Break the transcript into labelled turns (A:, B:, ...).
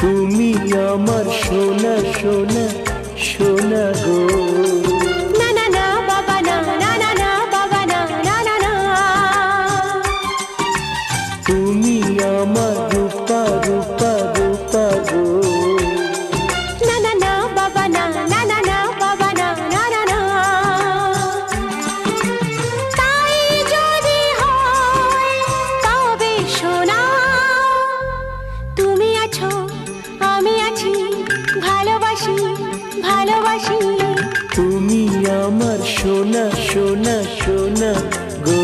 A: তুমি আমার সোনা সোনা সোনা গো।
B: না না না বাবা না, না না না বাবা না, না না না।
A: তুমি আমার রূপা রূপা রূপা গো।
B: না না না বাবা না, না না না বাবা না, না না না। তাই যদি হয় তবে সোনা, তুমি আছো আমি আছি, ভালোবাসি ভালোবাসি।
A: তুমি আমার সোনা সোনা সোনা গো।